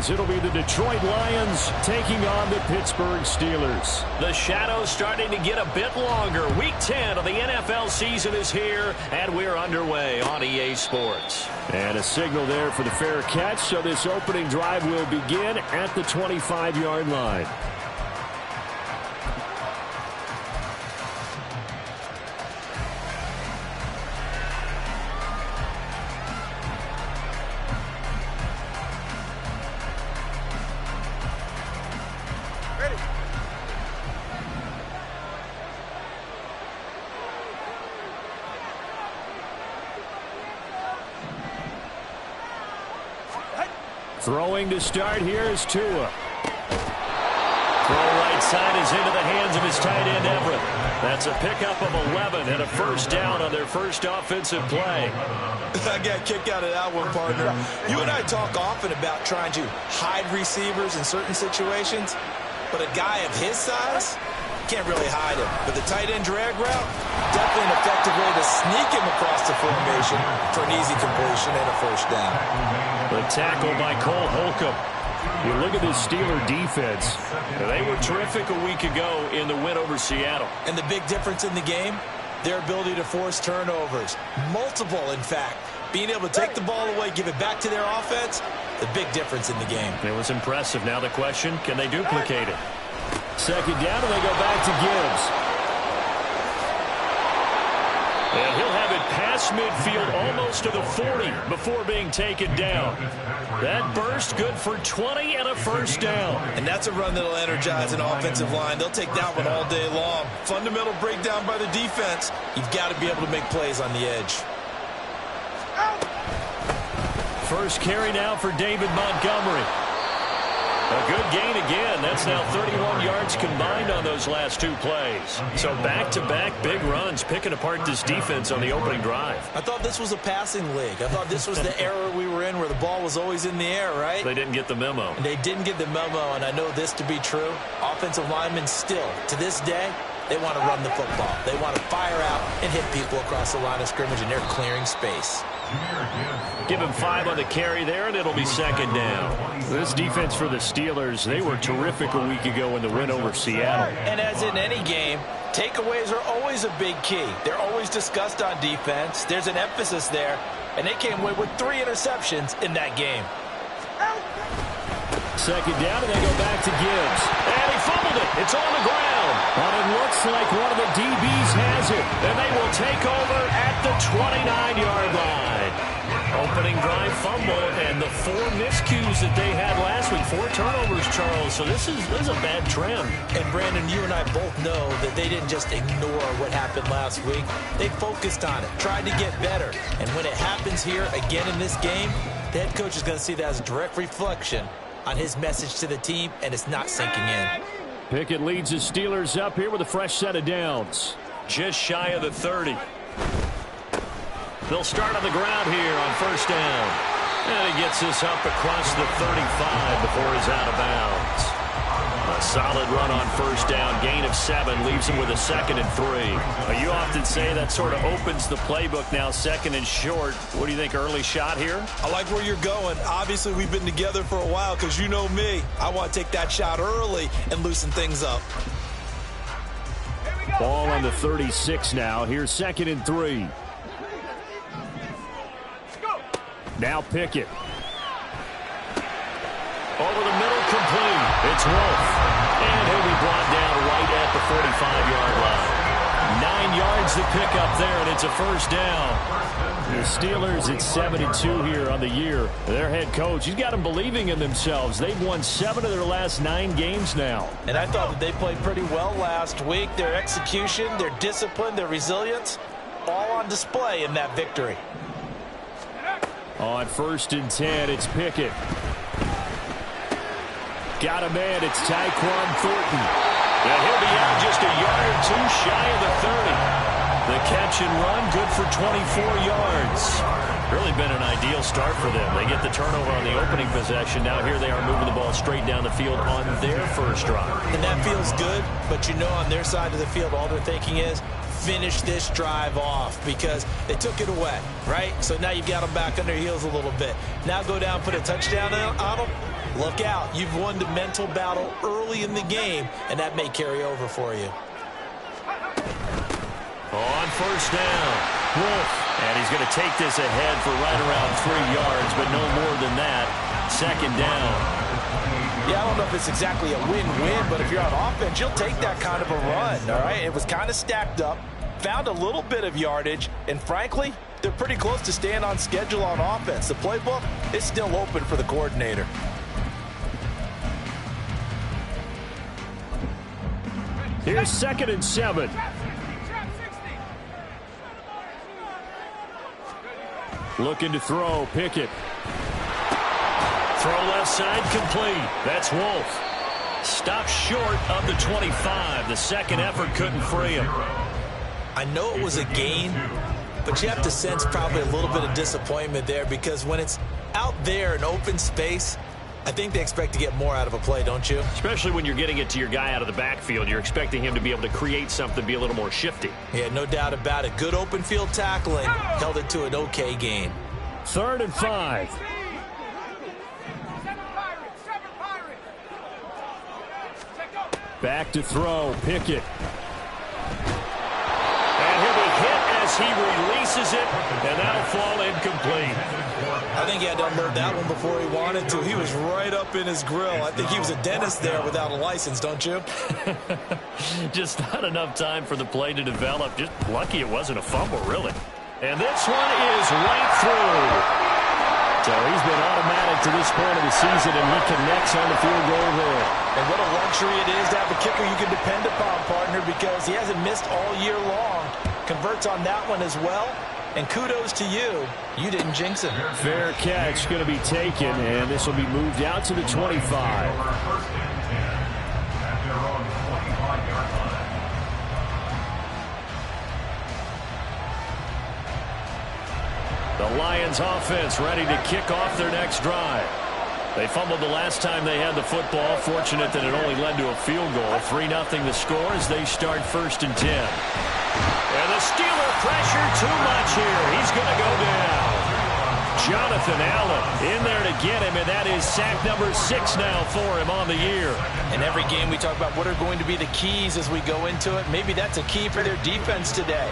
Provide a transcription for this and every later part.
as it'll be the Detroit Lions taking on the Pittsburgh Steelers. The shadow's starting to get a bit longer. Week 10 of the NFL season is here, and we're underway on EA Sports. And a signal there for the fair catch, so this opening drive will begin at the 25-yard line. Throwing to start here is Tua. Throw right side is into the hands of his tight end, Everett. That's a pickup of 11 and a first down on their first offensive play. I got a kick out of that one, partner. You and I talk often about trying to hide receivers in certain situations, but a guy of his size can't really hide him. But the tight end drag route, definitely an effective way to sneak him across the formation for an easy completion and a first down. The tackle by Cole Holcomb. You look at this Steeler defense. They were terrific a week ago in the win over Seattle. And the big difference in the game, their ability to force turnovers. Multiple, in fact. Being able to take the ball away, give it back to their offense, the big difference in the game. It was impressive. Now the question, can they duplicate it? Second down, and they go back to Gibbs. And he'll have it past midfield almost to the 40 before being taken down. That burst good for 20 and a first down. And that's a run that'll energize an offensive line. They'll take that one all day long. Fundamental breakdown by the defense. You've got to be able to make plays on the edge. First carry now for David Montgomery. A good gain again. That's now 31 yards combined on those last two plays. So back-to-back big runs, picking apart this defense on the opening drive. I thought this was a passing league. I thought this was the era we were in where the ball was always in the air, right? They didn't get the memo. And they didn't get the memo, and I know this to be true. Offensive linemen still, to this day, they want to run the football. They want to fire out and hit people across the line of scrimmage, and they're clearing space. Give him 5 on the carry there, and it'll be second down. This defense for the Steelers, they were terrific a week ago in the win over Seattle. And as in any game, takeaways are always a big key. They're always discussed on defense. There's an emphasis there, and they came away with 3 interceptions in that game. Second down, and they go back to Gibbs. And he fumbled it. It's on the ground. And it looks like one of the DBs has it. And they will take over at the 29-yard line. Opening drive fumble, and the 4 miscues that they had last week. 4 turnovers, Charles. So this is a bad trend. And, Brandon, you and I both know that they didn't just ignore what happened last week. They focused on it, tried to get better. And when it happens here again in this game, the head coach is going to see that as a direct reflection on his message to the team, and it's not sinking in. Pickett leads the Steelers up here with a fresh set of downs. Just shy of the 30. They'll start on the ground here on first down. And he gets this up across the 35 before he's out of bounds. A solid run on first down. Gain of 7 leaves him with a 2nd and 3. You often say that sort of opens the playbook now, 2nd and short. What do you think, early shot here? I like where you're going. Obviously, we've been together for a while because you know me. I want to take that shot early and loosen things up. Ball on the 36 now. Here's 2nd and 3. Now Pickett. Over the middle, complete. It's Wolf. And he'll be brought down right at the 45-yard line. 9 yards to pick up there, and it's a first down. The Steelers at 7-2 here on the year. Their head coach, he's got them believing in themselves. They've won 7 of their last 9 games now. And I thought that they played pretty well last week. Their execution, their discipline, their resilience, all on display in that victory. On 1st and 10, it's Pickett. Got a man, it's Tyquan Thornton. And he'll be out just a yard or 2 shy of the 30. The catch and run, good for 24 yards. Really been an ideal start for them. They get the turnover on the opening possession. Now here they are moving the ball straight down the field on their first drive. And that feels good, but you know on their side of the field, all they're thinking is, finish this drive off because they took it away, right? So now you've got them back on their heels a little bit. Now go down, put a touchdown on them. Look out. You've won the mental battle early in the game, and that may carry over for you. On first down, Wolf. And he's going to take this ahead for right around 3 yards, but no more than that. Second down. Yeah, I don't know if it's exactly a win-win, but if you're on offense, you'll take that kind of a run, all right? It was kind of stacked up, found a little bit of yardage, and frankly, they're pretty close to staying on schedule on offense. The playbook is still open for the coordinator. Here's 2nd and 7. Looking to throw, Pickett. Throw left side complete. That's Wolf. Stopped short of the 25. The second effort couldn't free him. I know it was a gain, but you have to sense probably a little bit of disappointment there because when it's out there in open space, I think they expect to get more out of a play, don't you? Especially when you're getting it to your guy out of the backfield. You're expecting him to be able to create something, be a little more shifty. Yeah, no doubt about it. Good open field tackling. Held it to an okay gain. 3rd and 5. Back to throw, Pickett. And he'll be hit as he releases it, and that'll fall incomplete. I think he had to unload that one before he wanted to. He was right up in his grill. I think he was a dentist there without a license, don't you? Just not enough time for the play to develop. Just lucky it wasn't a fumble, really. And this one is right through. So he's been automatic to this point of the season, and he connects on the field goal there. And what a luxury it is to have a kicker you can depend upon, partner, because he hasn't missed all year long. Converts on that one as well. And kudos to you. You didn't jinx him. Fair catch going to be taken, and this will be moved out to the 25. The Lions offense ready to kick off their next drive. They fumbled the last time they had the football. Fortunate that it only led to a field goal. 3-0 the score as they start 1st and 10. And the Steeler pressure too much here. He's going to go down. Jonathan Allen in there to get him, and that is sack number 6 now for him on the year. In every game we talk about what are going to be the keys as we go into it. Maybe that's a key for their defense today.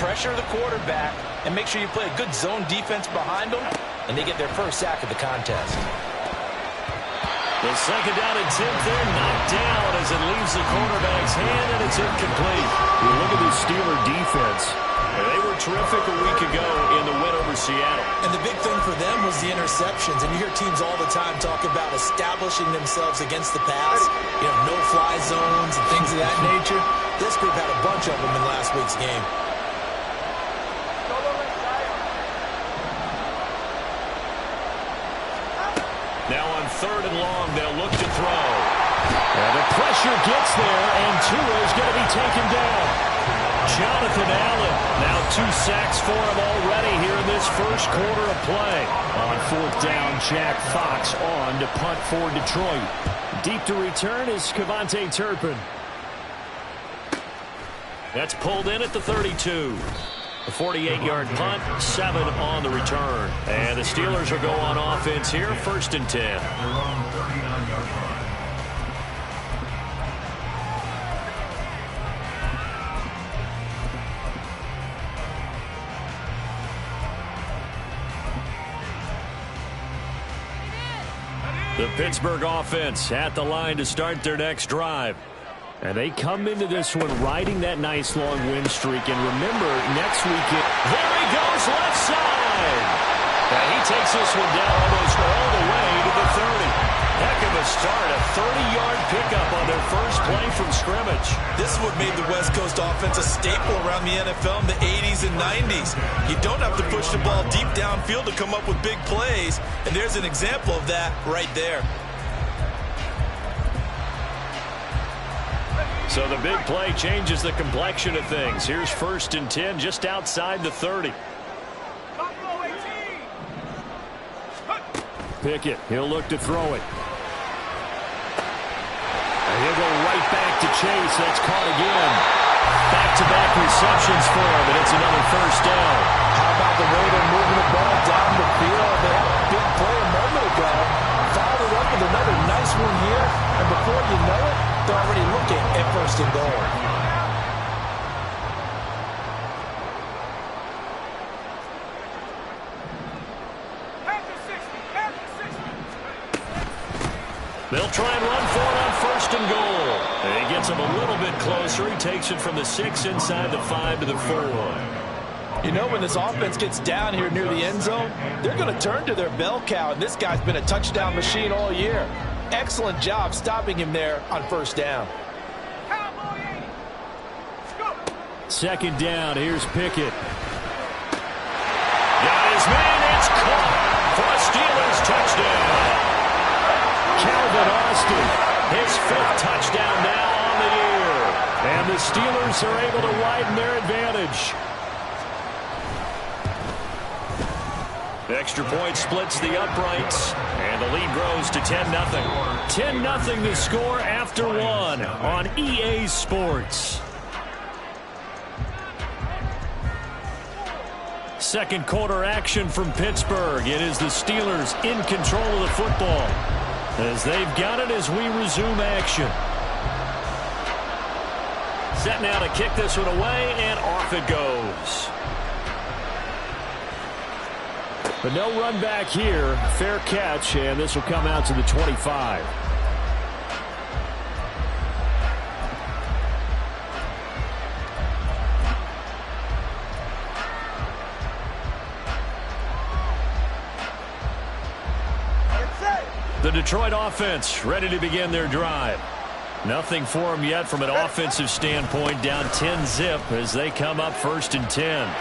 Pressure the quarterback and make sure you play a good zone defense behind them, and they get their first sack of the contest. The 2nd down attempt there knocked down as it leaves the quarterback's hand, and it's incomplete. You look at the Steeler defense. They were terrific a week ago in the win over Seattle. And the big thing for them was the interceptions. And you hear teams all the time talk about establishing themselves against the pass. You know, no-fly zones and things of that nature. This group had a bunch of them in last week's game. Now on 3rd and long, they'll look to throw. And the pressure gets there, and Tua is going to be taken down. Jonathan Allen, now 2 sacks for him already here in this first quarter of play. On 4th down, Jack Fox on to punt for Detroit. Deep to return is Kevontae Turpin. That's pulled in at the 32. A 48-yard punt, 7 on the return. And the Steelers will go on offense here, 1st and 10. The Pittsburgh offense at the line to start their next drive. And they come into this one riding that nice long win streak. And remember, next weekend... There he goes, left side. And he takes this one down almost all the way to the 30. Heck of a start, a 30-yard pickup on their first play from scrimmage. This is what made the West Coast offense a staple around the NFL in the 80s and 90s. You don't have to push the ball deep downfield to come up with big plays, and there's an example of that right there. So the big play changes the complexion of things. Here's 1st and 10 just outside the 30. Pickett, he'll look to throw it. And he'll go right back to Chase. That's caught again. Back-to-back receptions for him, and it's another 1st down. How about the way they're moving the ball down the field? They had a big play a moment ago. Followed it up with another they're already looking at 1st and goal. They'll try and run for it on 1st and goal. He gets him a little bit closer. He takes it from the 6 inside the 5 to the 4. You know, when this offense gets down here near the end zone, they're going to turn to their bell cow, and this guy's been a touchdown machine all year. Excellent job stopping him there on 1st down. 2nd down, here's Pickett. Got his man, it's caught for a Steelers touchdown. Calvin Austin, his 5th touchdown now on the year. And the Steelers are able to widen their advantage. Extra point splits the uprights, and the lead grows to 10-0. 10-0 the score after 1 on EA Sports. 2nd quarter action from Pittsburgh. It is the Steelers in control of the football, as they've got it as we resume action. Set now to kick this one away, and off it goes. But no run back here. Fair catch, and this will come out to the 25. The Detroit offense ready to begin their drive. Nothing for them yet from an offensive standpoint. Down 10-zip as they come up 1st and 10.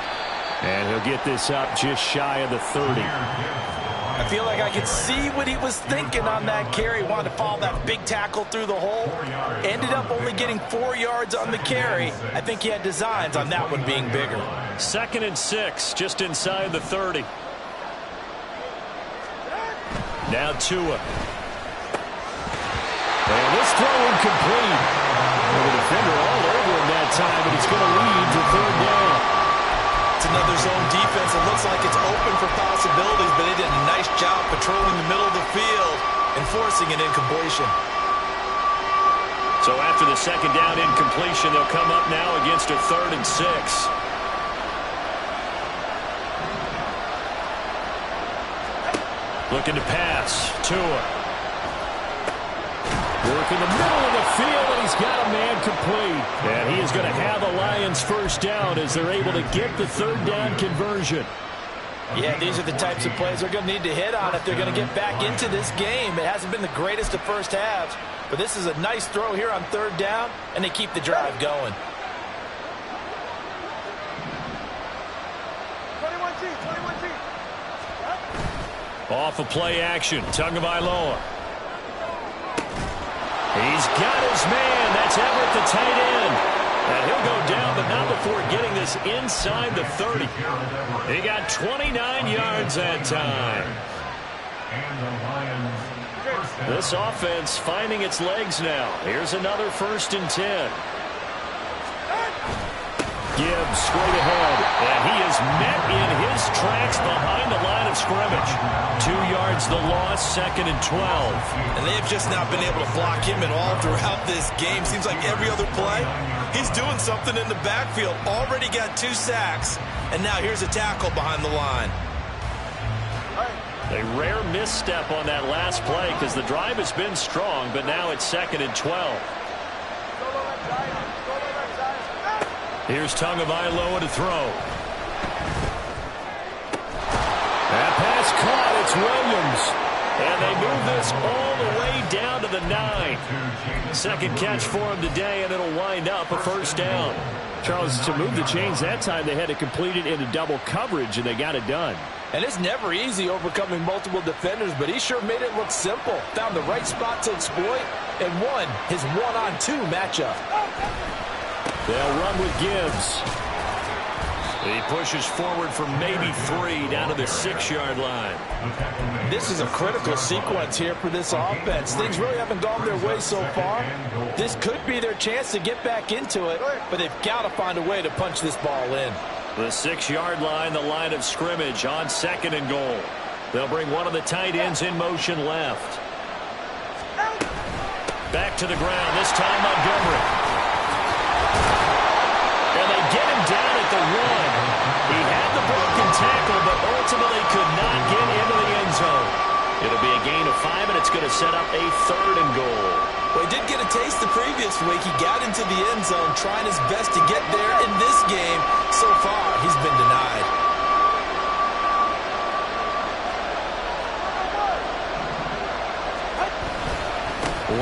And he'll get this up just shy of the 30. I feel like I could see what he was thinking on that carry. Wanted to follow that big tackle through the hole. Ended up only getting 4 yards on the carry. I think he had designs on that one being bigger. 2nd and 6, just inside the 30. Now Tua. And this throw incomplete. And the defender all over him that time, but he's going to lead to 3rd down. It's another zone defense. It looks like it's open for possibilities, but they did a nice job patrolling the middle of the field and forcing an incompletion. So after the 2nd down incompletion, they'll come up now against a 3rd and 6. Looking to pass. Tua. Work in the middle of the field, and he's got a man complete. And he is going to have a Lions 1st down as they're able to get the 3rd down conversion. Yeah, these are the types of plays they're going to need to hit on if they're going to get back into this game. It hasn't been the greatest of first halves, but this is a nice throw here on 3rd down, and they keep the drive going. 21G. Off of play action. Tagovailoa. He's got his man. That's Everett, the tight end. And he'll go down, but not before getting this inside the 30. He got 29 yards that time. This offense finding its legs now. Here's another 1st and 10. Gibbs straight ahead. And he is met in his tracks behind the line of scrimmage. 2 yards the loss, 2nd and 12. And they've just not been able to block him at all throughout this game. Seems like every other play, he's doing something in the backfield. Already got 2 sacks, and now here's a tackle behind the line. A rare misstep on that last play because the drive has been strong, but now it's 2nd and 12. Here's Tagovailoa to throw. That pass caught. It's Williams. And they move this all the way down to the 9. 2nd catch for him today, and it'll wind up a 1st down. Charles, to move the chains that time, they had to complete it into double coverage, and they got it done. And it's never easy overcoming multiple defenders, but he sure made it look simple. Found the right spot to exploit and won his 1-on-2 matchup. They'll run with Gibbs. He pushes forward for maybe 3 down to the 6-yard line. This is a critical sequence here for this offense. Things really haven't gone their way so far. This could be their chance to get back into it, but they've got to find a way to punch this ball in. The 6-yard line, the line of scrimmage on 2nd and goal. They'll bring one of the tight ends in motion left. Back to the ground, this time Montgomery. And they get him down at the 1. He had the broken tackle, but ultimately could not get into the end zone. It'll be a gain of 5, and it's going to set up a 3rd and goal. Well, he did get a taste the previous week. He got into the end zone, trying his best to get there in this game. So far, he's been denied.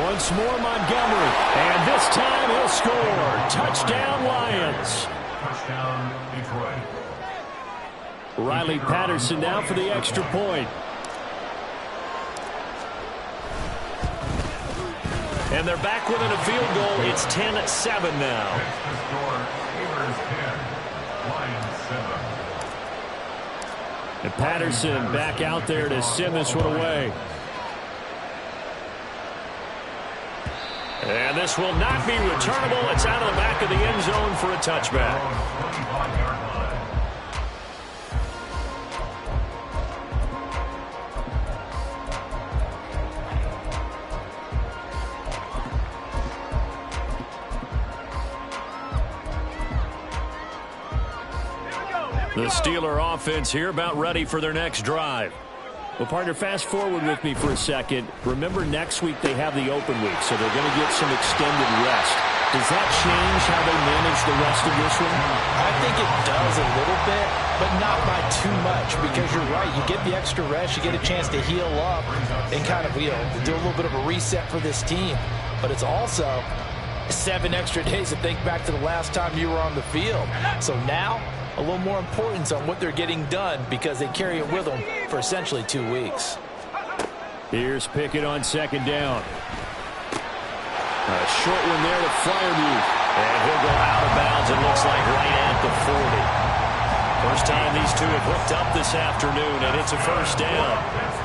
Once more, Montgomery. And this time he'll score. Touchdown, Lions. Touchdown, Detroit. Riley Patterson now for the extra point. And they're back within a field goal. It's 10-7 now. Extra score, Beavers 10, Lions 7. And Patterson back out there to send this one away. And this will not be returnable. It's out of the back of the end zone for a touchback. The Steeler offense here about ready for their next drive. Well, partner, fast forward with me for a second. Remember, next week they have the open week, so they're going to get some extended rest. Does that change how they manage the rest of this one? I think it does a little bit, but not by too much, because you're right. You get the extra rest. You get a chance to heal up and kind of, do a little bit of a reset for this team. But it's also 7 extra days to think back to the last time you were on the field. So now, a little more importance on what they're getting done because they carry it with them for essentially 2 weeks. Here's Pickett on 2nd down. A short one there to Freiermuth. And he'll go out of bounds, it looks like right at the 40. First time these two have hooked up this afternoon, and it's a first down.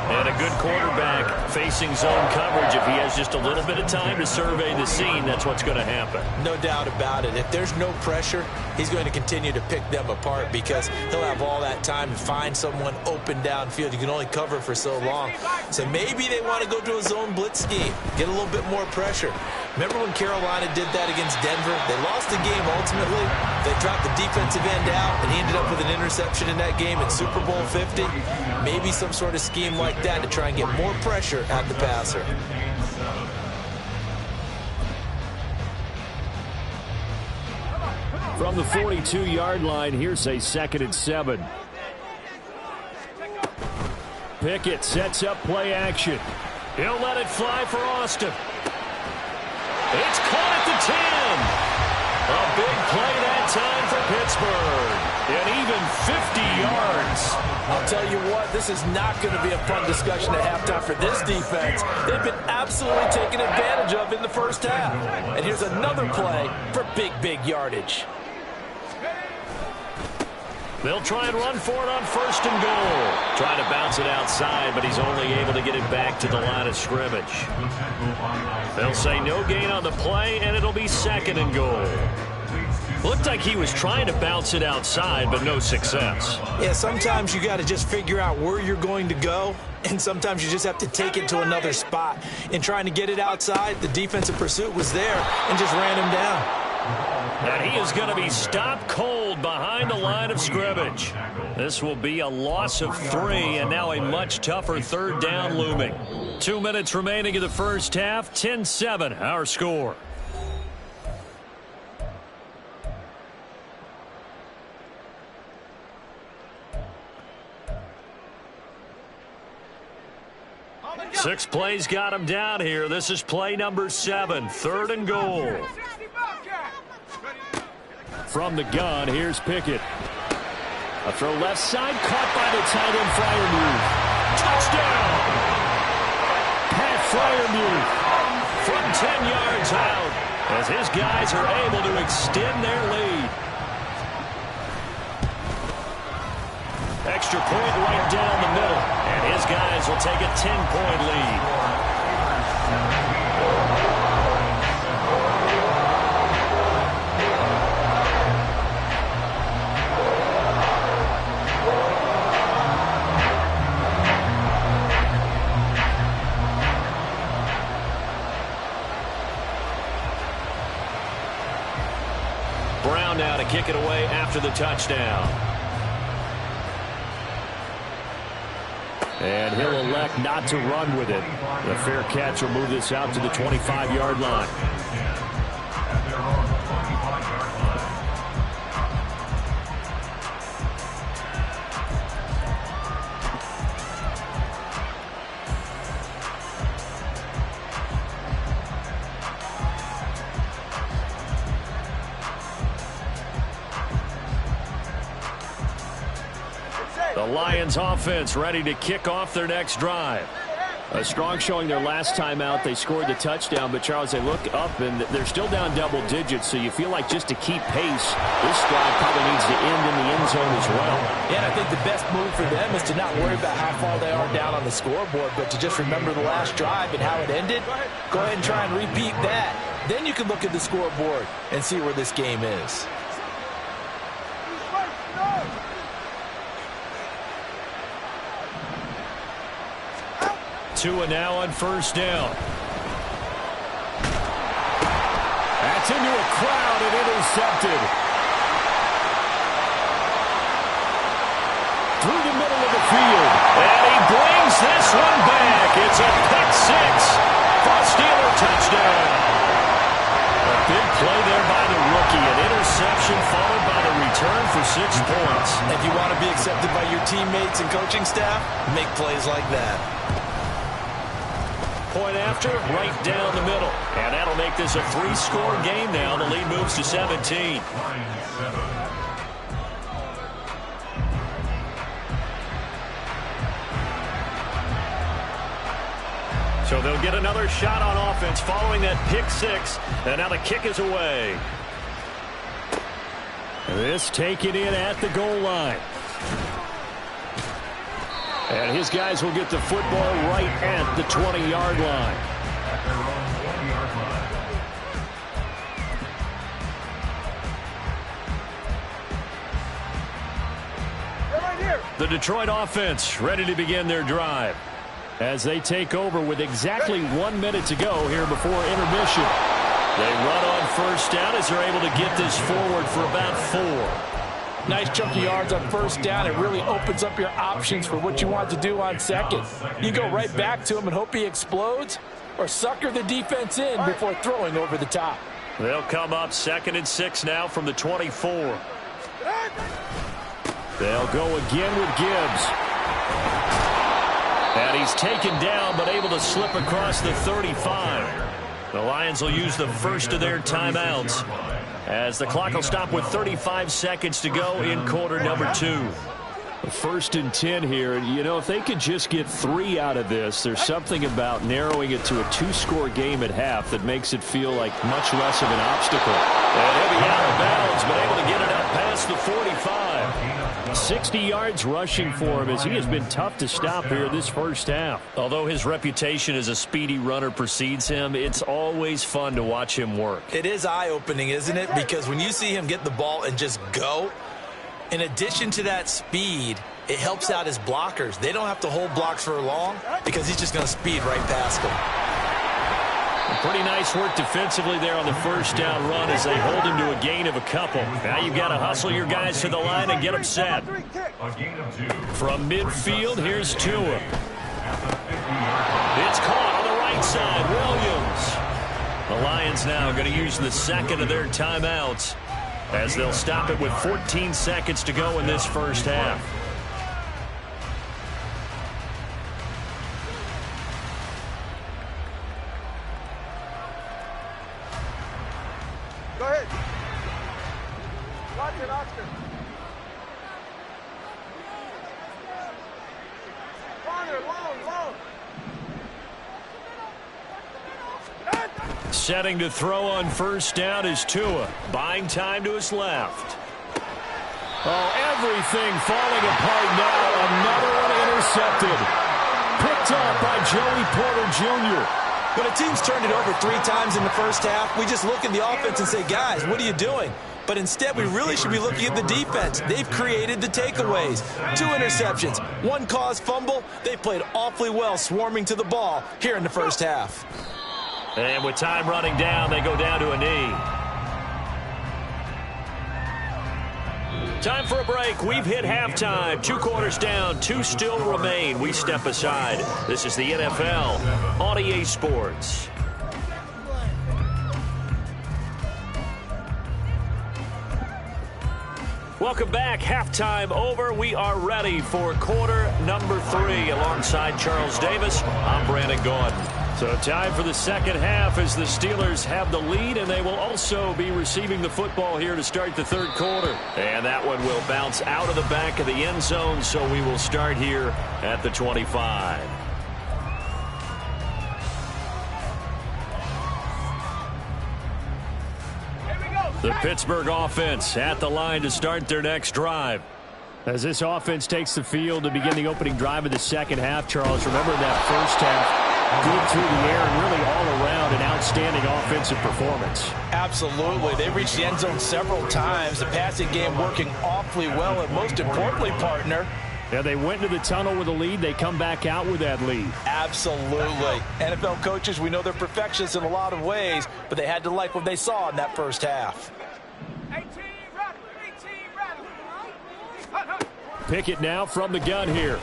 And a good quarterback facing zone coverage. If he has just a little bit of time to survey the scene, that's what's going to happen. No doubt about it. If there's no pressure, he's going to continue to pick them apart because he'll have all that time to find someone open downfield. You can only cover for so long. So maybe they want to go to a zone blitz scheme, get a little bit more pressure. Remember when Carolina did that against Denver? They lost the game ultimately. They dropped the defensive end out, and he ended up with an interception in that game in Super Bowl 50. Maybe some sort of scheme like that to try and get more pressure at the passer. From the 42-yard line, here's a 2nd and 7. Pickett sets up play action. He'll let it fly for Austin. It's caught at the 10. A big play that time for Pittsburgh. And even 50 yards. I'll tell you what, this is not going to be a fun discussion at halftime for this defense. They've been absolutely taken advantage of in the first half. And here's another play for big yardage. They'll try and run for it on 1st and goal. Trying to bounce it outside, but he's only able to get it back to the line of scrimmage. They'll say no gain on the play, and it'll be 2nd and goal. Looked like he was trying to bounce it outside, but no success. Yeah, sometimes you got to just figure out where you're going to go, and sometimes you just have to take it to another spot. In trying to get it outside, the defensive pursuit was there and just ran him down. And he is going to be stopped cold behind the line of scrimmage. This will be a loss of 3, and now a much tougher 3rd down looming. 2 minutes remaining in the first half, 10-7 our score. Six plays got him down here. This is play number 7, 3rd and goal. From the gun, here's Pickett. A throw left side, caught by the tight end Freiermuth. Touchdown! Pat Freiermuth from 10 yards out as his guys are able to extend their lead. Extra point right down the middle, and his guys will take a 10-point lead. Brown now to kick it away after the touchdown. And he'll elect not to run with it. The fair catch will move this out to the 25-yard line. The Lions offense ready to kick off their next drive. A strong showing their last time out. They scored the touchdown, but Charles, they look up and they're still down double digits, so you feel like just to keep pace, this drive probably needs to end in the end zone as well. Yeah, and I think the best move for them is to not worry about how far they are down on the scoreboard, but to just remember the last drive and how it ended. Go ahead and try and repeat that. Then you can look at the scoreboard and see where this game is. Tua now on first down. That's into a crowd and intercepted. Through the middle of the field. And he brings this one back. It's a pick six for a Steeler touchdown. A big play there by the rookie. An interception followed by the return for 6 points. If you want to be accepted by your teammates and coaching staff, make plays like that. Point after, right down the middle. And that'll make this a 3-score game now. The lead moves to 17. So they'll get another shot on offense following that pick six. And now the kick is away. This taken in at the goal line. And his guys will get the football right at the 20-yard line. The Detroit offense ready to begin their drive as they take over with exactly 1 minute to go here before intermission. They run on first down as they're able to get this forward for about 4. Nice chunk of yards on first down. It really opens up your options for what you want to do on second. You go right back to him and hope he explodes, or sucker the defense in before throwing over the top. They'll come up 2nd and 6 now from the 24. They'll go again with Gibbs. And he's taken down but able to slip across the 35. The Lions will use the first of their timeouts as the clock will stop with 35 seconds to go in quarter number 2. 1st and 10 here. You know, if they could just get 3 out of this, there's something about narrowing it to a 2-score game at half that makes it feel like much less of an obstacle. And he'll be out of bounds, but able to get it up past the 45. 60 yards rushing for him as he has been tough to stop here this first half. Although his reputation as a speedy runner precedes him, it's always fun to watch him work. It is eye-opening, isn't it? Because when you see him get the ball and just go, in addition to that speed, it helps out his blockers. They don't have to hold blocks for long because he's just going to speed right past them. Pretty nice work defensively there on the first down run as they hold him to a gain of a couple. Now you've got to hustle your guys to the line and get them set. From midfield, here's Tua. It's caught on the right side. Williams. The Lions now going to use the second of their timeouts as they'll stop it with 14 seconds to go in this first half. Go ahead. Watch it, Oscar. Long. Setting to throw on first down is Tua. Buying time to his left. Oh, everything falling apart now. Another one intercepted. Picked up by Joey Porter Jr. When a team's turned it over 3 times in the first half, we just look at the offense and say, guys, what are you doing? But instead, we really should be looking at the defense. They've created the takeaways. 2 interceptions, 1 caused fumble. They played awfully well swarming to the ball here in the first half. And with time running down, they go down to a knee. Time for a break. We've hit halftime. 2 quarters down, 2 still remain. We step aside. This is the NFL on EA Sports. Welcome back. Halftime over. We are ready for quarter number 3. Alongside Charles Davis, I'm Brandon Gordon. So time for the second half as the Steelers have the lead, and they will also be receiving the football here to start the third quarter. And that one will bounce out of the back of the end zone, so we will start here at the 25. The Pittsburgh offense at the line to start their next drive. As this offense takes the field to begin the opening drive of the second half, Charles, remember that first half, good through the air and really all around an outstanding offensive performance. Absolutely. They reached the end zone several times. The passing game working awfully well, and most importantly, partner, yeah, they went into the tunnel with a lead. They come back out with that lead. Absolutely. NFL coaches, we know they're perfectionists in a lot of ways, but they had to like what they saw in that first half. Pickett now from the gun here.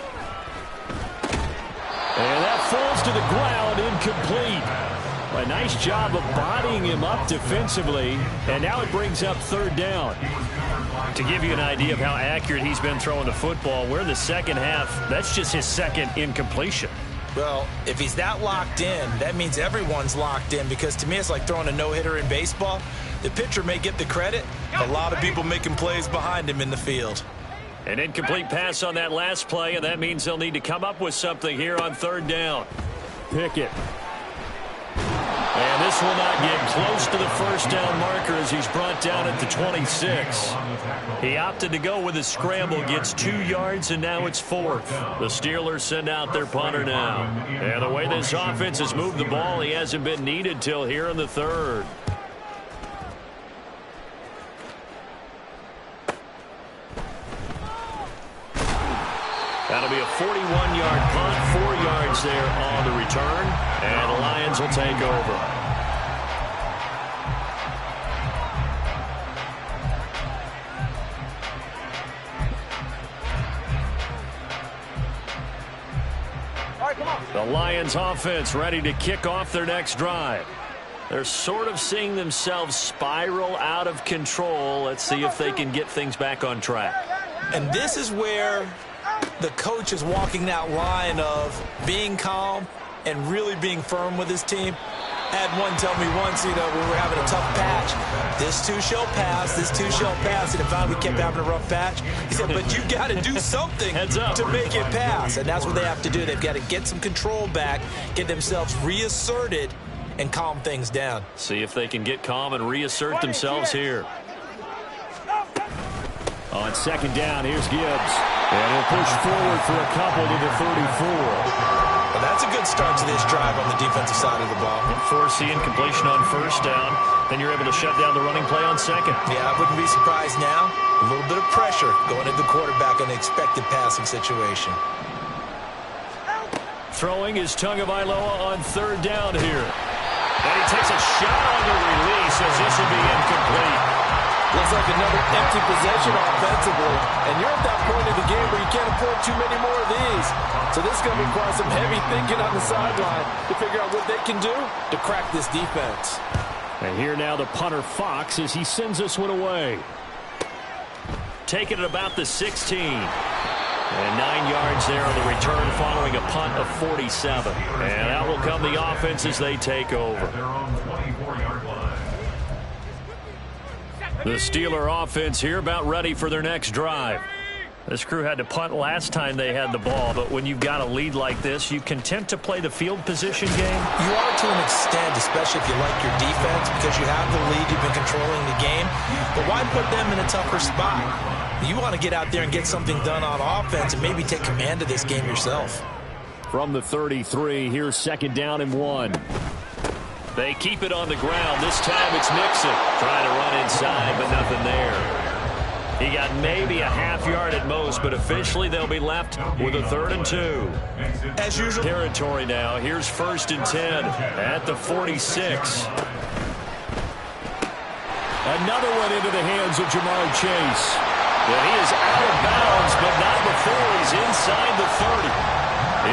And that falls to the ground, incomplete. A nice job of bodying him up defensively, and now it brings up third down. To give you an idea of how accurate he's been throwing the football, we're in the second half. That's just his second incompletion. Well, if he's that locked in, that means everyone's locked in, because to me it's like throwing a no-hitter in baseball. The pitcher may get the credit. A lot of people making plays behind him in the field. An incomplete pass on that last play, and that means they'll need to come up with something here on third down. Pickett. And this will not get close to the first down marker as he's brought down at the 26. He opted to go with a scramble, gets 2 yards, and now it's 4th. The Steelers send out their punter now. And the way this offense has moved the ball, he hasn't been needed till here in the third. That'll be a 41-yard punt, 4 yards there on the return, and the Lions will take over. All right, come on. The Lions offense ready to kick off their next drive. They're sort of seeing themselves spiral out of control. Let's see if they can get things back on track. And this is where the coach is walking that line of being calm and really being firm with his team. I had one tell me once, when we were having a tough patch, this too shall pass, this too shall pass, and finally we kept having a rough patch. He said, but you got to do something to make it pass, and that's what they have to do. They've got to get some control back, get themselves reasserted, and calm things down. See if they can get calm and reassert themselves here. On second down, here's Gibbs. And he'll push forward for a couple to the 34. Well, that's a good start to this drive on the defensive side of the ball. Force the incompletion on first down. Then you're able to shut down the running play on second. Yeah, I wouldn't be surprised now. A little bit of pressure going at the quarterback in an expected passing situation. Throwing is Tagovailoa on third down here. And he takes a shot on the release as this will be incomplete. Looks like another empty possession offensively. And you're at that point in the game where you can't afford too many more of these. So this is going to require some heavy thinking on the sideline to figure out what they can do to crack this defense. And here now the punter Fox as he sends this one away. Taking it about the 16. And 9 yards there on the return following a punt of 47. And out will come the offense as they take over. The Steeler offense here about ready for their next drive. This crew had to punt last time they had the ball, but when you've got a lead like this, you content to play the field position game? You are to an extent, especially if you like your defense, because you have the lead, you've been controlling the game. But why put them in a tougher spot? You want to get out there and get something done on offense and maybe take command of this game yourself. From the 33, here's second down and 1. They keep it on the ground. This time it's Nixon trying to run inside, but nothing there. He got maybe a half yard at most, but officially they'll be left with a 3rd and 2. As usual. Territory now. Here's 1st and 10 at the 46. Another one into the hands of Jamar Chase. And he is out of bounds, but not before he's inside the 30.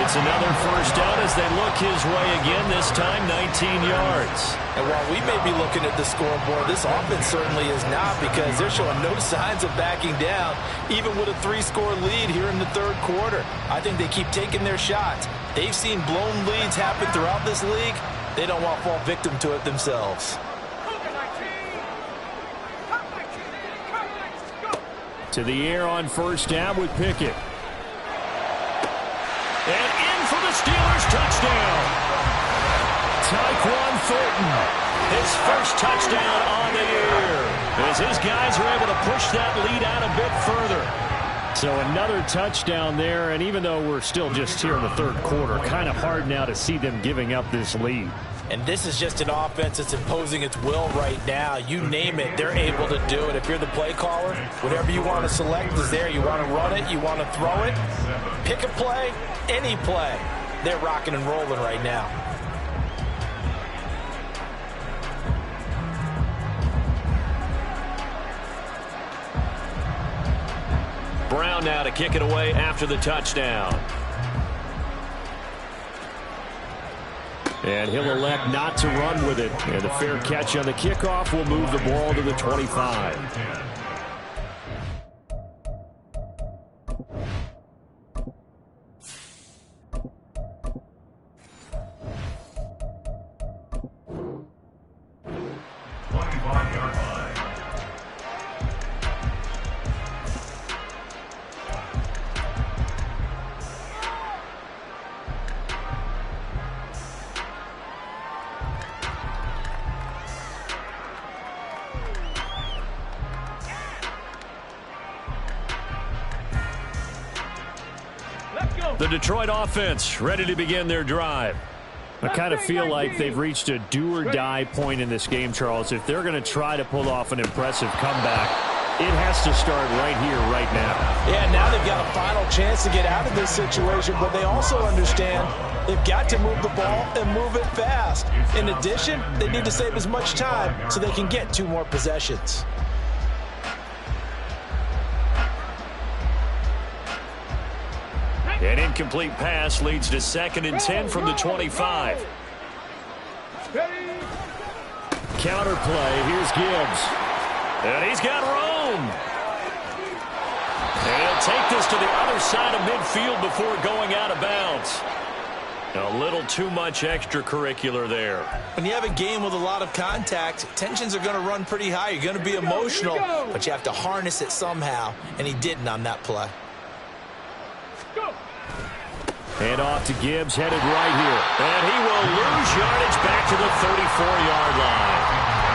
It's another first down as they look his way again, this time 19 yards. And while we may be looking at the scoreboard, this offense certainly is not, because they're showing no signs of backing down, even with a 3-score lead here in the third quarter. I think they keep taking their shots. They've seen blown leads happen throughout this league. They don't want to fall victim to it themselves. To the air on first down with Pickett. And in for the Steelers touchdown. Tyquan Thornton, his first touchdown on the year, as his guys are able to push that lead out a bit further. So another touchdown there, and even though we're still just here in the third quarter, kind of hard now to see them giving up this lead. And this is just an offense that's imposing its will right now. You name it, they're able to do it. If you're the play caller, whatever you want to select is there. You want to run it, you want to throw it, pick a play, any play. They're rocking and rolling right now. Brown now to kick it away after the touchdown. And he'll elect not to run with it. And the fair catch on the kickoff will move the ball to the 25. The Detroit offense ready to begin their drive. I kind of feel like they've reached a do-or-die point in this game, Charles. If they're going to try to pull off an impressive comeback, it has to start right here, right now. Yeah, now they've got a final chance to get out of this situation, but they also understand they've got to move the ball and move it fast. In addition, they need to save as much time so they can get 2 more possessions. An incomplete pass leads to 2nd and 10 from the 25. Counter play. Here's Gibbs. And he's got room. And he'll take this to the other side of midfield before going out of bounds. A little too much extracurricular there. When you have a game with a lot of contact, tensions are going to run pretty high. You're going to be emotional, but you have to harness it somehow, and he didn't on that play. Hand off to Gibbs, headed right here. And he will lose yardage back to the 34-yard line.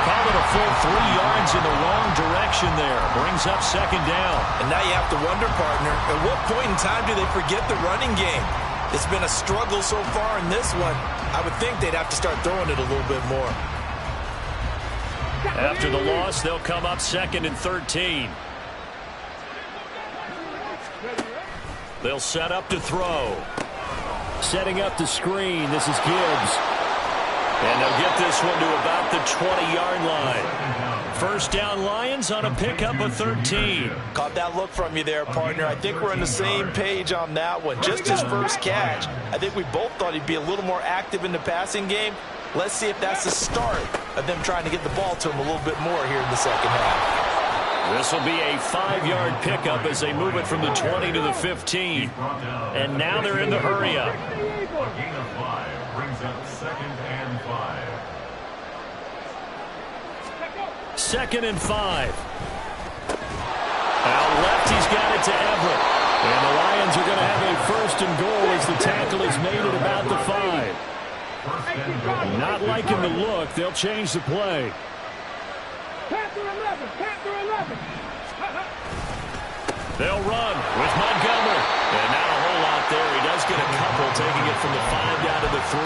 Call it a full 3 yards in the wrong direction there. Brings up 2nd down. And now you have to wonder, partner, at what point in time do they forget the running game? It's been a struggle so far in this one. I would think they'd have to start throwing it a little bit more. After the loss, they'll come up 2nd and 13. They'll set up to throw. Setting up the screen. This is Gibbs. And they'll get this one to about the 20-yard line. First down, Lions on a pickup of 13. Caught that look from you there, partner. I think we're on the same page on that one. Just his first catch. I think we both thought he'd be a little more active in the passing game. Let's see if that's the start of them trying to get the ball to him a little bit more here in the second half. This will be a 5-yard pickup as they move it from the 20 to the 15. And now they're in the hurry-up. A gain of 5 brings up 2nd and 5. 2nd and 5. Out left, he's got it to Everett. And the Lions are going to have a 1st and goal as the tackle is made at about the 5. Not liking the look. They'll change the play. They'll run with Montgomery. And not a whole lot there. He does get a couple, taking it from the 5 down to the 3.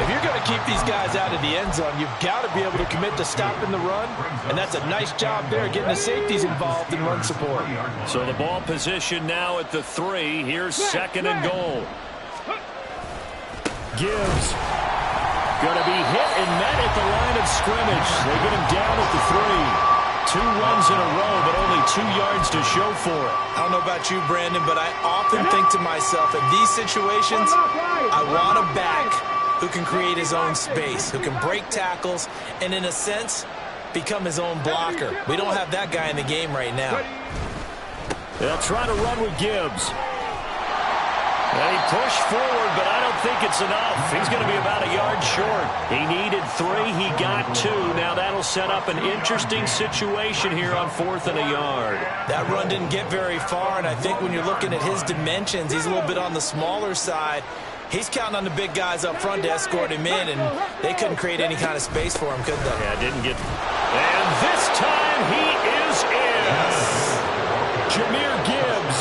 If you're going to keep these guys out of the end zone, you've got to be able to commit to stopping the run. And that's a nice job there, getting the safeties involved in run support. So the ball position now at the 3. Here's 2nd and goal. Gibbs going to be hit and met at the line of scrimmage. They get him down at the 3. 2 runs in a row, but only 2 yards to show for it. I don't know about you, Brandon, but I often think to myself, in these situations, I want a back who can create his own space, who can break tackles, and in a sense, become his own blocker. We don't have that guy in the game right now. They'll try to run with Gibbs. They push forward, but I don't think it's enough. He's going to be about a yard short. He needed 3. He got 2. Now that'll set up an interesting situation here on 4th and a yard. That run didn't get very far, and I think when you're looking at his dimensions, he's a little bit on the smaller side. He's counting on the big guys up front to escort him in, and they couldn't create any kind of space for him, could they? Yeah, didn't get... And this time he is in. Yes. Jahmyr Gibbs,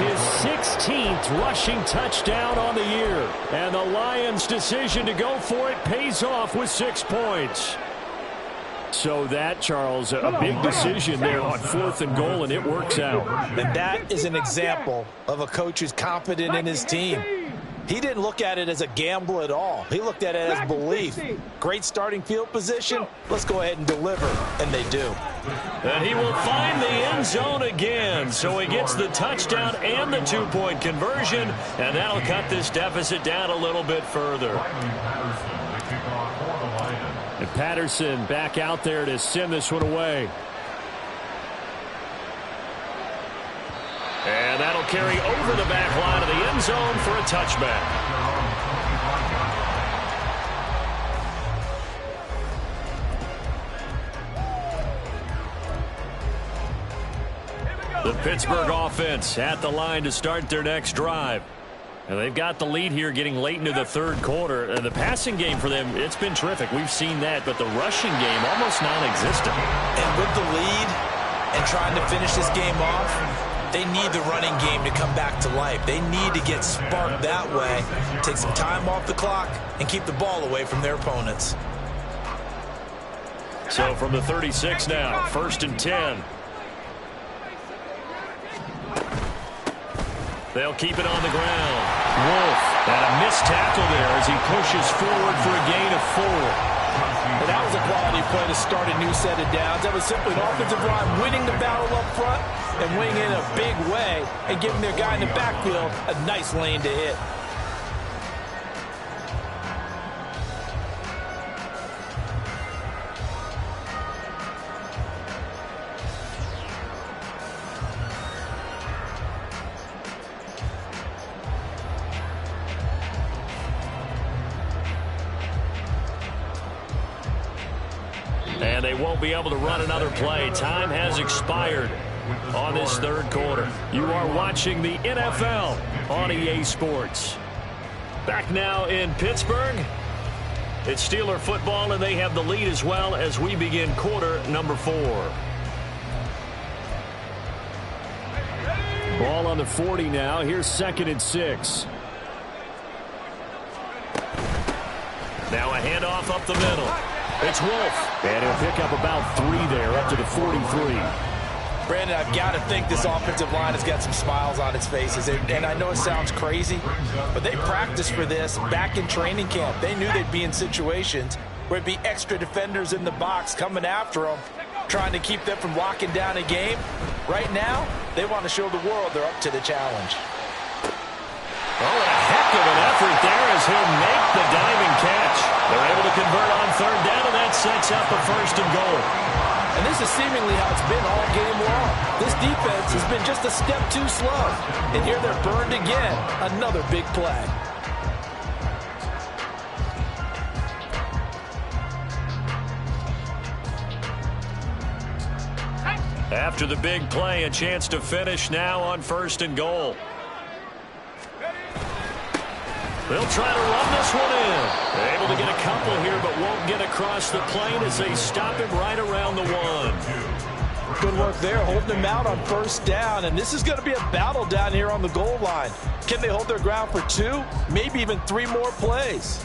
his 16th rushing touchdown on the year. And the Lions' decision to go for it pays off with 6 points. So that, Charles, a big decision there on 4th and goal, and it works out. And that is an example of a coach who's confident in his team. He didn't look at it as a gamble at all. He looked at it as belief. Great starting field position. Let's go ahead and deliver. And they do. And he will find the end zone again. So he gets the touchdown and the 2-point conversion. And that'll cut this deficit down a little bit further. And Patterson back out there to send this one away. And that'll carry over the back line of the end zone for a touchback. The Pittsburgh offense at the line to start their next drive. And they've got the lead here getting late into the 3rd quarter. And the passing game for them, it's been terrific. We've seen that, but the rushing game almost non-existent. And with the lead and trying to finish this game off, they need the running game to come back to life. They need to get sparked that way, take some time off the clock, and keep the ball away from their opponents. So from the 36 now, 1st and 10. They'll keep it on the ground. Wolf, and a missed tackle there as he pushes forward for a gain of 4. And that was a quality play to start a new set of downs. That was simply an offensive line winning the battle up front and winning in a big way and giving their guy in the backfield a nice lane to hit. And they won't be able to run another play. Time has expired on this 3rd quarter. You are watching the NFL on EA Sports. Back now in Pittsburgh. It's Steeler football, and they have the lead as well as we begin quarter number 4. Ball on the 40 now. Here's 2nd and 6. Now a handoff up the middle. It's Wolf, and he'll pick up about 3 there, up to the 43. Brandon, I've got to think this offensive line has got some smiles on its faces. And I know it sounds crazy, but they practiced for this back in training camp. They knew they'd be in situations where it'd be extra defenders in the box coming after them, trying to keep them from locking down a game. Right now, they want to show the world they're up to the challenge. Oh, and a heck of an effort there as he'll make the diving catch. They're able to convert on 3rd down, and that sets up a 1st and goal. And this is seemingly how it's been all game long. This defense has been just a step too slow. And here they're burned again. Another big play. After the big play, a chance to finish now on 1st and goal. They'll try to run this one in. They're able to get a couple here, but won't get across the plane as they stop him right around the 1. Good work there, holding him out on 1st down. And this is going to be a battle down here on the goal line. Can they hold their ground for 2, maybe even 3 more plays?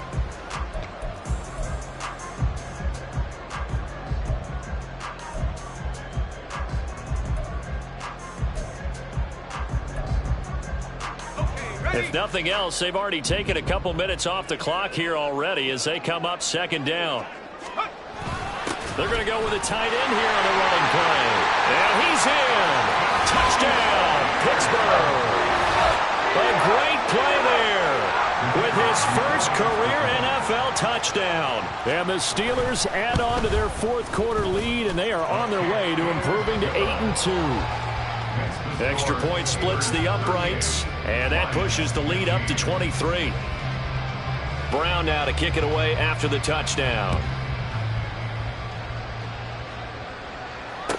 If nothing else, they've already taken a couple minutes off the clock here already as they come up 2nd down. They're going to go with a tight end here on the running play. And he's in. Touchdown, Pittsburgh. A great play there with his first career NFL touchdown. And the Steelers add on to their fourth quarter lead, and they are on their way to improving to 8-2. Extra point splits the uprights, and that pushes the lead up to 23. Brown now to kick it away after the touchdown.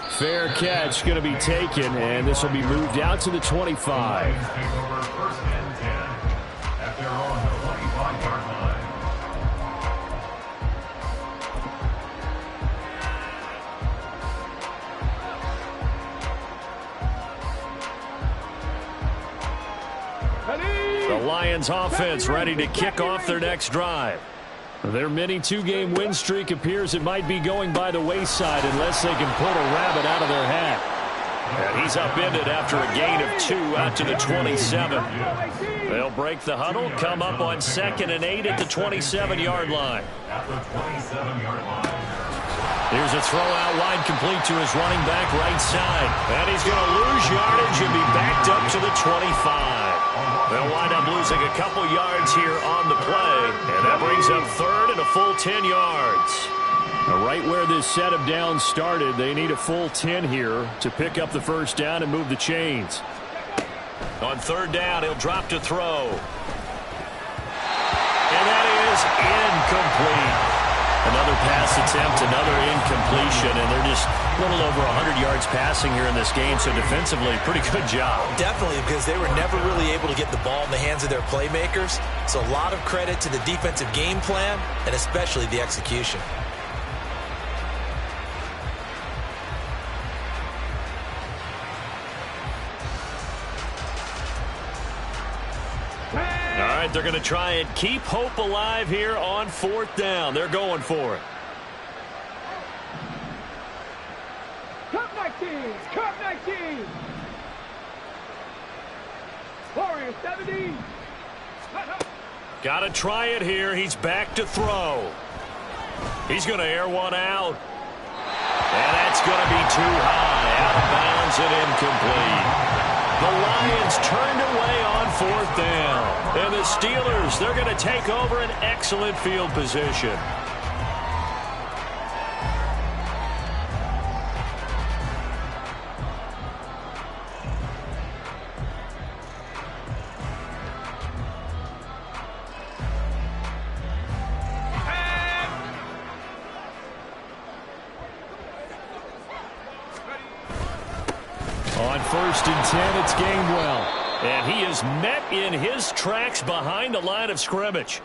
Fair catch going to be taken, and this will be moved out to the 25. First and 10 at their own 25-yard line. The Lions offense ready to kick off their next drive. Their mini two-game win streak appears it might be going by the wayside unless they can pull a rabbit out of their hat. And he's upended after a gain of 2 out to the 27. They'll break the huddle, come up on 2nd and 8 at the 27-yard line. Here's a throw out wide, complete to his running back right side. And he's going to lose yardage and be backed up to the 25. They'll wind up losing a couple yards here on the play, and that brings up 3rd and a full 10 yards. Right where this set of downs started, they need a full 10 here to pick up the first down and move the chains. On 3rd down, he'll drop to throw. And that is incomplete. Another pass attempt, another incompletion, and they're just a little over 100 yards passing here in this game, so defensively, pretty good job. Definitely, because they were never really able to get the ball in the hands of their playmakers, so a lot of credit to the defensive game plan, and especially the execution. All right, they're going to try and keep hope alive here on 4th down. They're going for it. Cut 19! Cut 19! Warrior 70! Got to try it here. He's back to throw. He's going to air one out. And that's going to be too high. Out of bounds and incomplete. The Lions turned away on 4th down. And the Steelers, they're going to take over an excellent field position. On 1st and 10, it's Gainwell. And he is met in his tracks behind the line of scrimmage.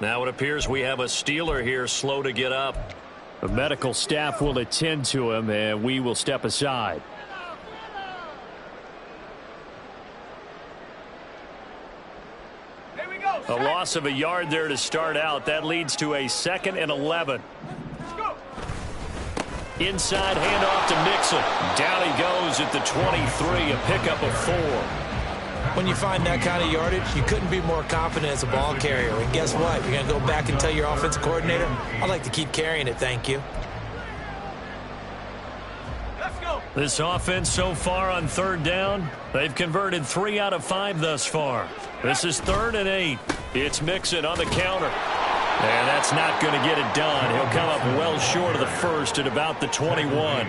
Now it appears we have a Steeler here slow to get up. The medical staff will attend to him, and we will step aside. Here we go. A loss of a yard there to start out. That leads to a 2nd and 11. Inside handoff to Mixon. Down he goes at the 23, a pickup of 4. When you find that kind of yardage, you couldn't be more confident as a ball carrier. And guess what? You're going to go back and tell your offensive coordinator, I'd like to keep carrying it, thank you. Let's go. This offense so far on 3rd down, they've converted 3 out of 5 thus far. This is 3rd and 8. It's Mixon on the counter. And that's not going to get it done. He'll come up well short of the first at about the 21.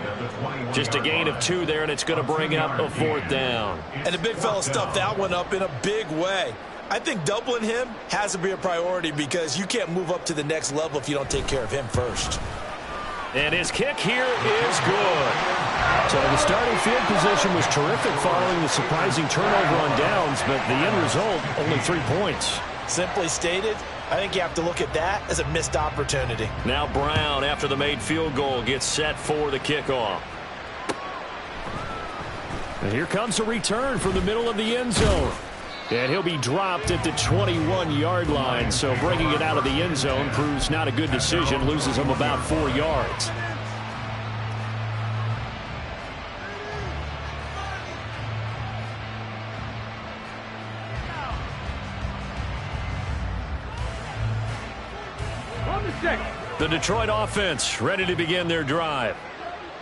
Just a gain of 2 there, and it's going to bring up a 4th down. And the big fella stuffed that one up in a big way. I think doubling him has to be a priority because you can't move up to the next level if you don't take care of him first. And his kick here is good. So the starting field position was terrific following the surprising turnover on downs, but the end result, only 3 points. Simply stated, I think you have to look at that as a missed opportunity. Now Brown, after the made field goal, gets set for the kickoff. And here comes a return from the middle of the end zone. And he'll be dropped at the 21-yard line. So bringing it out of the end zone proves not a good decision. Loses him about 4 yards. On the 6. The Detroit offense ready to begin their drive.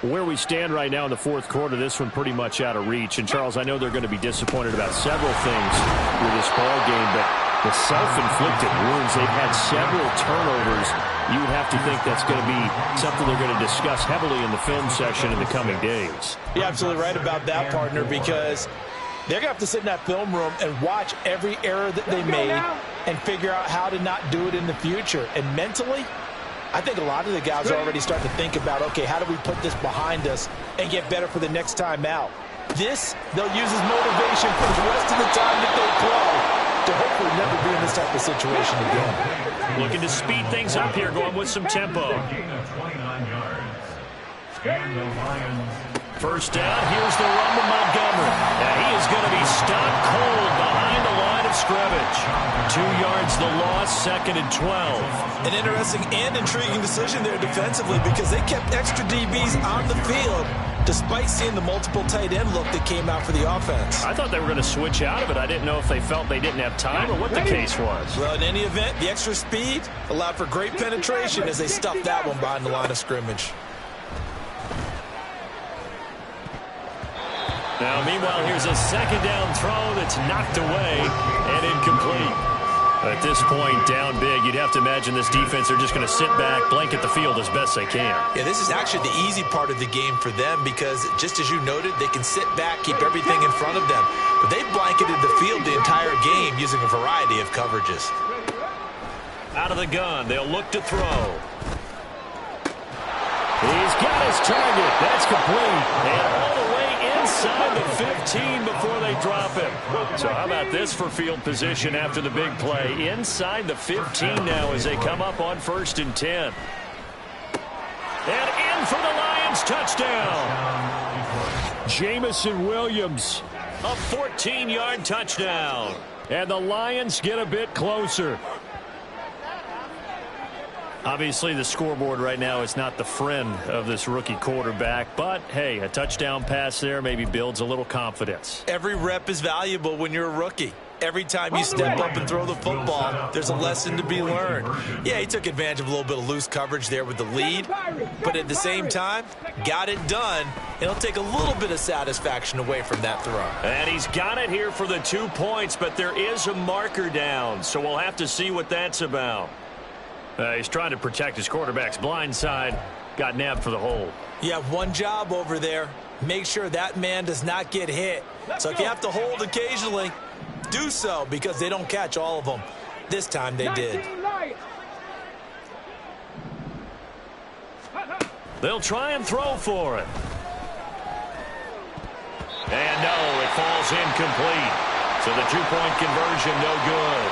Where we stand right now in the fourth quarter, this one pretty much out of reach. And, Charles, I know they're going to be disappointed about several things with this ball game, but the self-inflicted wounds, they've had several turnovers. You would have to think that's going to be something they're going to discuss heavily in the film session in the coming days. You're absolutely right about that, partner, because they're going to have to sit in that film room and watch every error that they made and figure out how to not do it in the future. And mentally, I think a lot of the guys are already starting to think about, okay, how do we put this behind us and get better for the next time out? This, they'll use as motivation for the rest of the time that they play to hopefully never be in this type of situation again. Looking to speed things up here, going with some tempo. Gain of 29 yards. And the Lions. First down, here's the run to Montgomery. And he is going to be stopped cold behind the line of scrimmage. 2 yards the loss, 2nd and 12. An interesting and intriguing decision there defensively because they kept extra DBs on the field despite seeing the multiple tight end look that came out for the offense. I thought they were going to switch out of it. I didn't know if they felt they didn't have time or what the case was. Well, in any event, the extra speed allowed for great penetration as they stuffed that one behind the line of scrimmage. Now, meanwhile, here's a second down throw that's knocked away and incomplete. At this point, down big, you'd have to imagine this defense are just going to sit back, blanket the field as best they can. Yeah, this is actually the easy part of the game for them because, just as you noted, they can sit back, keep everything in front of them. But they've blanketed the field the entire game using a variety of coverages. Out of the gun, they'll look to throw. He's got his target. That's complete. And all the way inside the 15 before they drop him. So how about this for field position after the big play? Inside the 15 now as they come up on 1st and 10. And in for the Lions touchdown. Jamison Williams, a 14-yard touchdown. And the Lions get a bit closer. Obviously, the scoreboard right now is not the friend of this rookie quarterback. But, hey, a touchdown pass there maybe builds a little confidence. Every rep is valuable when you're a rookie. Every time you step up and throw the football, there's a lesson to be learned. Yeah, he took advantage of a little bit of loose coverage there with the lead. But at the same time, got it done. It'll take a little bit of satisfaction away from that throw. And he's got it here for the 2 points, but there is a marker down. So we'll have to see what that's about. He's trying to protect his quarterback's blind side. Got nabbed for the hold. You have one job over there. Make sure that man does not get hit. So if you have to hold occasionally, do so because they don't catch all of them. This time they did. They'll try and throw for it. And no, it falls incomplete. So the 2-point conversion no good.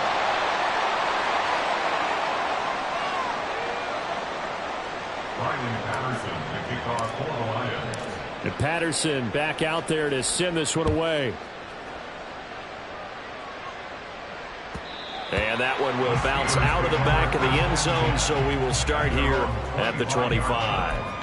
And Patterson back out there to send this one away. And that one will bounce out of the back of the end zone, so we will start here at the 25.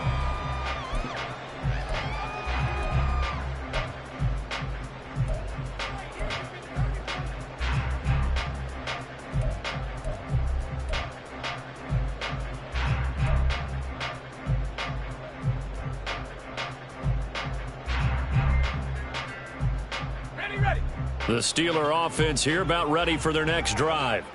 The Steeler offense here about ready for their next drive.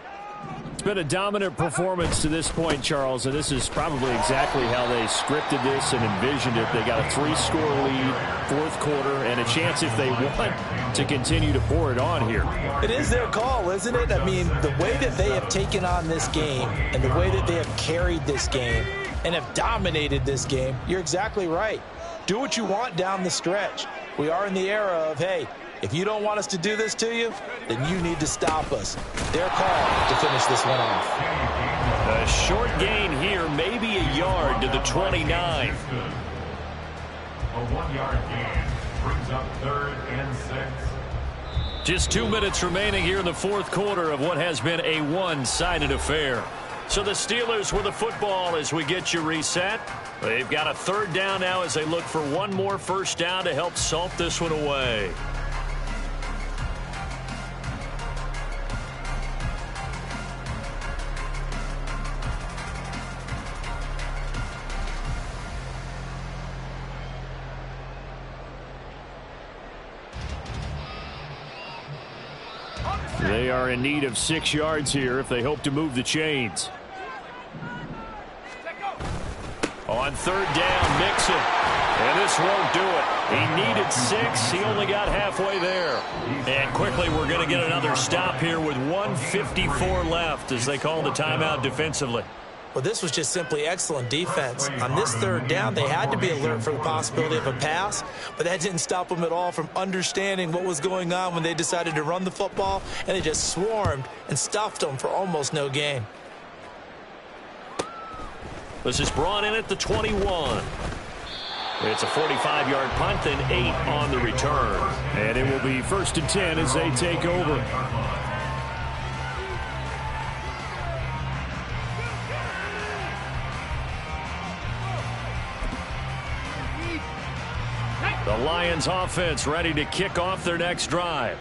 It's been a dominant performance to this point, Charles, and this is probably exactly how they scripted this and envisioned it. They got a 3-score lead, 4th quarter, and a chance if they want to continue to pour it on here. It is their call, isn't it? I mean, the way that they have taken on this game and the way that they have carried this game and have dominated this game, you're exactly right. Do what you want down the stretch. We are in the era of, hey, if you don't want us to do this to you, then you need to stop us. Their call to finish this one off. A short gain here, maybe a yard to the 29. A 1-yard gain brings up 3rd and 6. Just 2 minutes remaining here in the 4th quarter of what has been a one-sided affair. So the Steelers with the football as we get you reset. They've got a 3rd down now as they look for one more first down to help salt this one away. They are in need of 6 yards here if they hope to move the chains. On third down, Mixon. And this won't do it. He needed 6. He only got halfway there. And quickly we're going to get another stop here with 1:54 left as they call the timeout defensively. Well, this was just simply excellent defense. On this third down, they had to be alert for the possibility of a pass, but that didn't stop them at all from understanding what was going on when they decided to run the football, and they just swarmed and stuffed them for almost no gain. This is brought in at the 21. It's a 45-yard punt and 8 on the return. And it will be 1st and 10 as they take over. The Lions offense ready to kick off their next drive.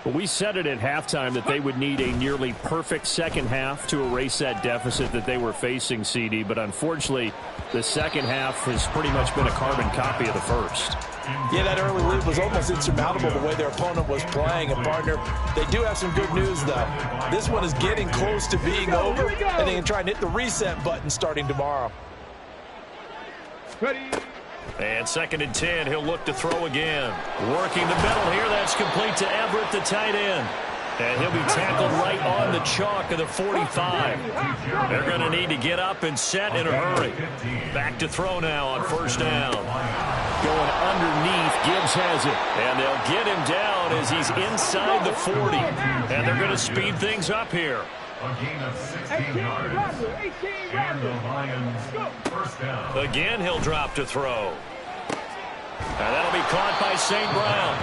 We said it at halftime that they would need a nearly perfect second half to erase that deficit that they were facing, CD. But unfortunately, the second half has pretty much been a carbon copy of the first. Yeah, that early lead was almost insurmountable the way their opponent was playing. And, partner, they do have some good news, though. This one is getting close to being over, and they can try and hit the reset button starting tomorrow. Ready. And 2nd and 10, he'll look to throw again. Working the middle here, that's complete to Everett, the tight end. And he'll be tackled right on the chalk of the 45. They're going to need to get up and set in a hurry. Back to throw now on 1st down. Going underneath, Gibbs has it. And they'll get him down as he's inside the 40. And they're going to speed things up here. A gain of 16 yards. And the Lions 1st down. Again, he'll drop to throw. And that'll be caught by St. Brown.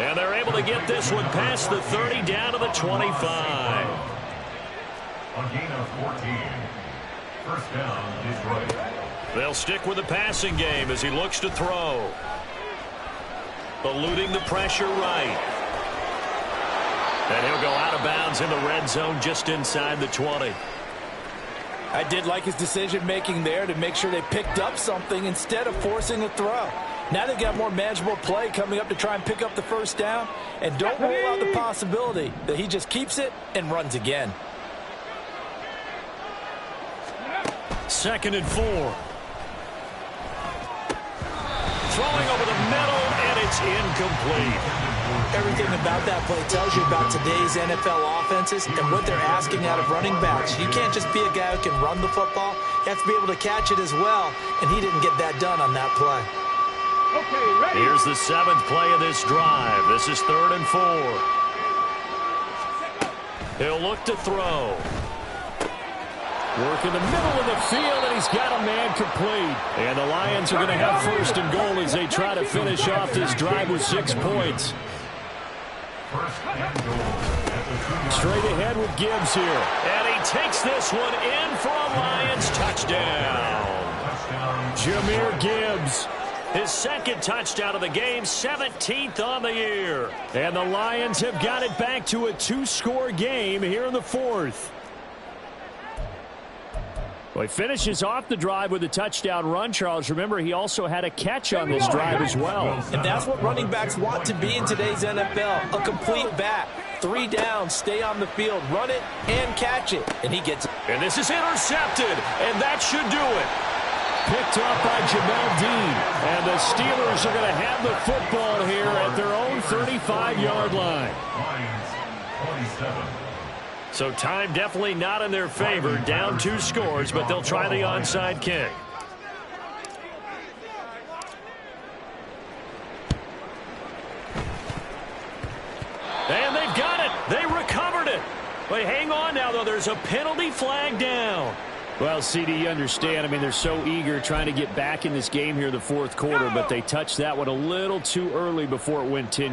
And they're able to get this one past the 30 down to the 25. A gain of 14. 1st down, Detroit. They'll stick with the passing game as he looks to throw. Eluding the pressure right. And he'll go out of bounds in the red zone just inside the 20. I did like his decision-making there to make sure they picked up something instead of forcing a throw. Now they've got more manageable play coming up to try and pick up the 1st down. And don't rule out the possibility that he just keeps it and runs again. 2nd and 4. Throwing over the middle, and it's incomplete. Everything about that play tells you about today's NFL offenses and what they're asking out of running backs. You can't just be a guy who can run the football. You have to be able to catch it as well, and he didn't get that done on that play. Okay, ready. Here's the 7th play of this drive. This is 3rd and 4. He'll look to throw. Work in the middle of the field, and he's got a man complete. And the Lions are going to have 1st and goal as they try to finish off this drive with 6 points. 1st and goal. Straight ahead with Gibbs here. And he takes this one in for a Lions touchdown. Jahmyr Gibbs. His 2nd touchdown of the game, 17th on the year. And the Lions have got it back to a 2-score game here in the 4th. Well, he finishes off the drive with a touchdown run, Charles. Remember, he also had a catch on this drive as well. And that's what running backs want to be in today's NFL, a complete back. 3 downs, stay on the field, run it, and catch it. And he gets it. And this is intercepted, and that should do it. Picked off by Jamel Dean. And the Steelers are going to have the football here at their own 35-yard line. Lions 27. So time definitely not in their favor. Down 2 scores, but they'll try the onside kick. And they've got it. They recovered it. But hang on now, though. There's a penalty flag down. Well, CD, you understand. I mean, they're so eager trying to get back in this game here in the 4th quarter, but they touched that one a little too early before it went 10